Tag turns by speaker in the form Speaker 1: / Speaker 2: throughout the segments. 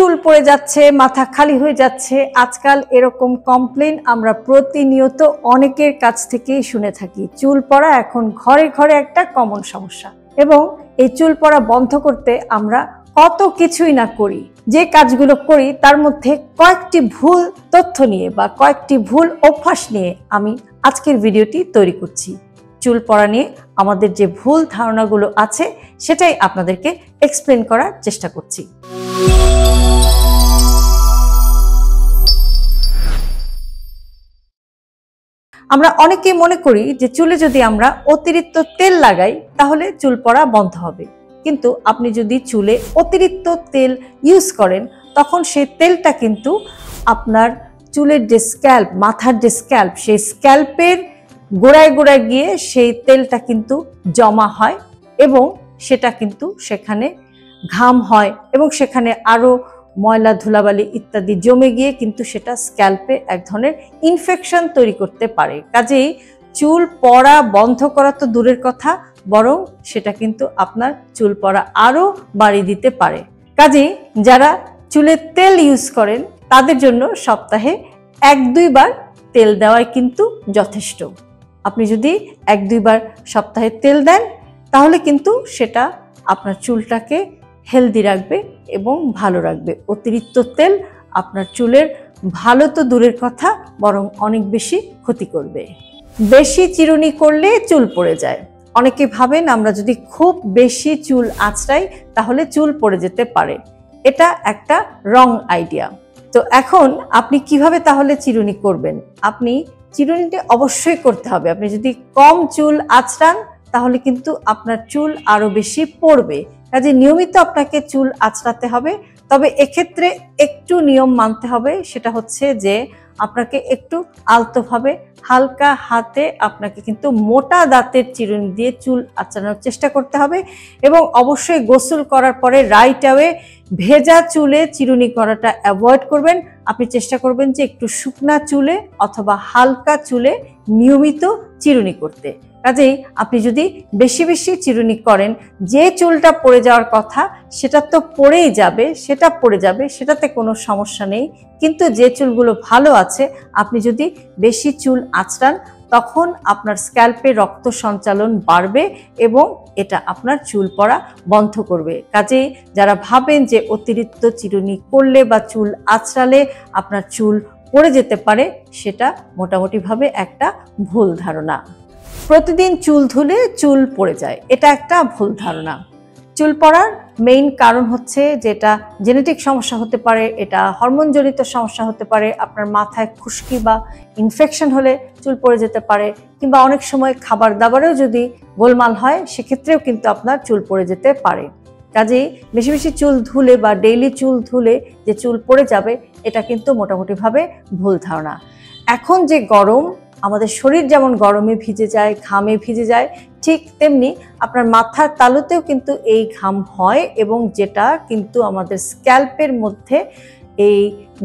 Speaker 1: চুল পড়ে যাচ্ছে, মাথা খালি হয়ে যাচ্ছে। আজকাল এরকম কমপ্লেন আমরা প্রতিনিয়ত অনেকের কাছ থেকেই শুনে থাকি। চুল পড়া এখন ঘরে ঘরে একটা কমন সমস্যা, এবং এই চুল পড়া বন্ধ করতে আমরা কত কিছুই না করি। যে কাজগুলো করি তার মধ্যে কয়েকটি ভুল তথ্য নিয়ে বা কয়েকটি ভুল অভ্যাস নিয়ে আমি আজকের ভিডিওটি তৈরি করছি। চুল পড়া নিয়ে আমাদের যে ভুল ধারণাগুলো আছে সেটাই আপনাদেরকে এক্সপ্লেন করার চেষ্টা করছি। আমরা অনেকেই মনে করি যে চুলে যদি আমরা অতিরিক্ত তেল লাগাই তাহলে চুল পড়া বন্ধ হবে, কিন্তু আপনি যদি চুলে অতিরিক্ত তেল ইউজ করেন তখন সেই তেলটা কিন্তু আপনার চুলের যে স্ক্যাল্প, মাথার যে স্ক্যাল্প, সেই স্ক্যাল্পের গোড়ায় গোড়ায় গিয়ে সেই তেলটা কিন্তু জমা হয় এবং সেটা কিন্তু সেখানে ঘাম হয় এবং সেখানে আরো ময়লা ধুলাবালি ইত্যাদি জমে গিয়ে কিন্তু সেটা স্ক্যাল্পে এক ধরনের ইনফেকশন তৈরি করতে পারে। কাজেই চুল পড়া বন্ধ করা তো দূরের কথা, বরং সেটা কিন্তু আপনার চুল পড়া আরো বাড়িয়ে দিতে পারে। কাজেই যারা চুলে তেল ইউজ করেন তাদের জন্য সপ্তাহে 1-2 বার তেল দেওয়াই কিন্তু যথেষ্ট। আপনি যদি 1-2 বার সপ্তাহে তেল দেন তাহলে কিন্তু সেটা আপনার চুলটাকে হেলদি রাখবে এবং ভালো রাখবে। অতিরিক্ত তেল আপনার চুলের ভালো তো দূরের কথা, বরং অনেক বেশি ক্ষতি করবে। বেশি চিরুনি করলে চুল পড়ে যায়। অনেকে ভাবেন আমরা যদি খুব বেশি চুল আঁচড়াই তাহলে চুল পড়ে যেতে পারে। এটা একটা রং আইডিয়া। তো এখন আপনি কিভাবে তাহলে চিরুনি করবেন? আপনি চিরুনিটা অবশ্যই করতে হবে। আপনি যদি কম চুল আঁচড়ান তাহলে কিন্তু আপনার চুল আরো বেশি পড়বে। কাজে নিয়মিত আপনাকে চুল আঁচড়াতে হবে। তবে এক্ষেত্রে একটু নিয়ম মানতে হবে, সেটা হচ্ছে যে আপনাকে একটু আলতোভাবে হালকা হাতে আপনাকে কিন্তু মোটা দাঁতের চিরুনি দিয়ে চুল আঁচড়ানোর চেষ্টা করতে হবে, এবং অবশ্যই গোসল করার পরে রাইট ওয়ে ভেজা চুলে চিরুনি করাটা অ্যাভয়েড করবেন। আপনি চেষ্টা করবেন যে একটু শুকনা চুলে অথবা হালকা চুলে নিয়মিত চিরুনি করতে। কাজেই আপনি যদি বেশি বেশি চিরুনি করেন, যে চুলটা পড়ে যাওয়ার কথা সেটা তো পড়েই যাবে, সেটা পড়ে যাবে, সেটাতে কোনো সমস্যা নেই। কিন্তু যে চুলগুলো ভালো আছে, আপনি যদি বেশি চুল আঁচড়ান তখন আপনার স্ক্যাল্পে রক্ত সঞ্চালন বাড়বে এবং এটা আপনার চুল পড়া বন্ধ করবে। কাজেই যারা ভাবেন যে অতিরিক্ত চিরুনি করলে বা চুল আঁচড়ালে আপনার চুল পড়ে যেতে পারে, সেটা মোটামুটিভাবে একটা ভুল ধারণা। প্রতিদিন চুল ধুলে চুল পড়ে যায়, এটা একটা ভুল ধারণা। চুল পড়ার মেইন কারণ হচ্ছে যেটা জেনেটিক সমস্যা হতে পারে, এটা হরমোনজনিত সমস্যা হতে পারে, আপনার মাথায় খুশকি বা ইনফেকশন হলে চুল পড়ে যেতে পারে, কিংবা অনেক সময় খাবার দাবারেও যদি গোলমাল হয় সেক্ষেত্রেও কিন্তু আপনার চুল পড়ে যেতে পারে। কাজেই বেশি বেশি চুল ধুলে বা ডেইলি চুল ধুলে যে চুল পড়ে যাবে, এটা কিন্তু মোটামুটিভাবে ভুল ধারণা। এখন যে গরম, আমাদের শরীর যেমন গরমে ভিজে যায়, ঘামে ভিজে যায়, ঠিক তেমনি আপনার মাথার তালুতেও কিন্তু এই ঘাম হয় এবং যেটা কিন্তু আমাদের স্ক্যাল্পের মধ্যে এই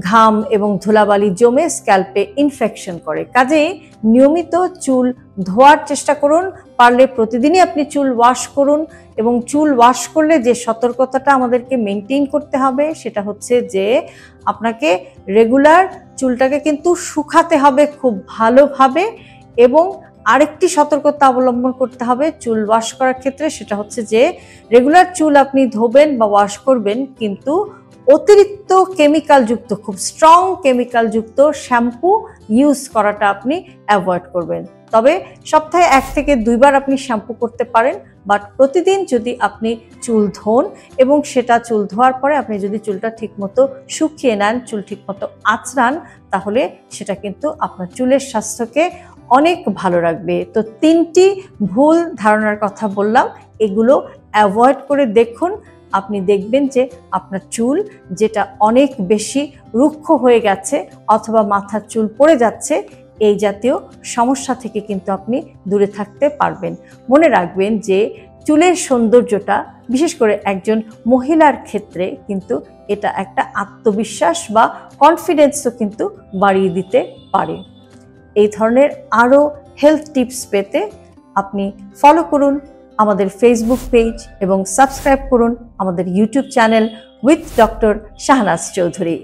Speaker 1: ঘাম এবং ধুলাবালি জমে স্ক্যাল্পে ইনফেকশন করে। কাজেই নিয়মিত চুল ধোয়ার চেষ্টা করুন। পারলে প্রতিদিনই আপনি চুল ওয়াশ করুন, এবং চুল ওয়াশ করলে যে সতর্কতাটা আমাদেরকে মেনটেন করতে হবে সেটা হচ্ছে যে আপনাকে রেগুলার চুলটাকে কিন্তু শুকাতে হবে খুব ভালোভাবে, এবং আরেকটি সতর্কতা অবলম্বন করতে হবে চুল ওয়াশ করার ক্ষেত্রে, সেটা হচ্ছে যে রেগুলার চুল আপনি ধোবেন বা ওয়াশ করবেন, কিন্তু অতিরিক্ত কেমিক্যাল যুক্ত, খুব স্ট্রং কেমিক্যাল যুক্ত শ্যাম্পু ইউজ করাটা আপনি অ্যাভয়েড করবেন। তবে সপ্তাহে 1 থেকে 2 বার আপনি শ্যাম্পু করতে পারেন, বাট প্রতিদিন যদি আপনি চুল ধোন এবং সেটা চুল ধোয়ার পরে আপনি যদি চুলটা ঠিকমতো শুকিয়ে নেন, চুল ঠিকমতো আঁচড়ান, তাহলে সেটা কিন্তু আপনার চুলের স্বাস্থ্যকে অনেক ভালো রাখবে। তো 3টি ভুল ধারণার কথা বললাম, এগুলো অ্যাভয়েড করে দেখুন। আপনি দেখবেন যে আপনার চুল যেটা অনেক বেশি রুক্ষ হয়ে গেছে অথবা মাথার চুল পড়ে যাচ্ছে, এই জাতীয় সমস্যা থেকে কিন্তু আপনি দূরে থাকতে পারবেন। মনে রাখবেন যে চুলের সৌন্দর্যটা বিশেষ করে একজন মহিলার ক্ষেত্রে কিন্তু এটা একটা আত্মবিশ্বাস বা কনফিডেন্সও কিন্তু বাড়িয়ে দিতে পারে। এই ধরনের আরও হেলথ টিপস পেতে আপনি ফলো করুন আমাদের ফেসবুক পেজ এবং সাবস্ক্রাইব করুন আমাদের YouTube channel with doctor Shahnaz Chowdhury.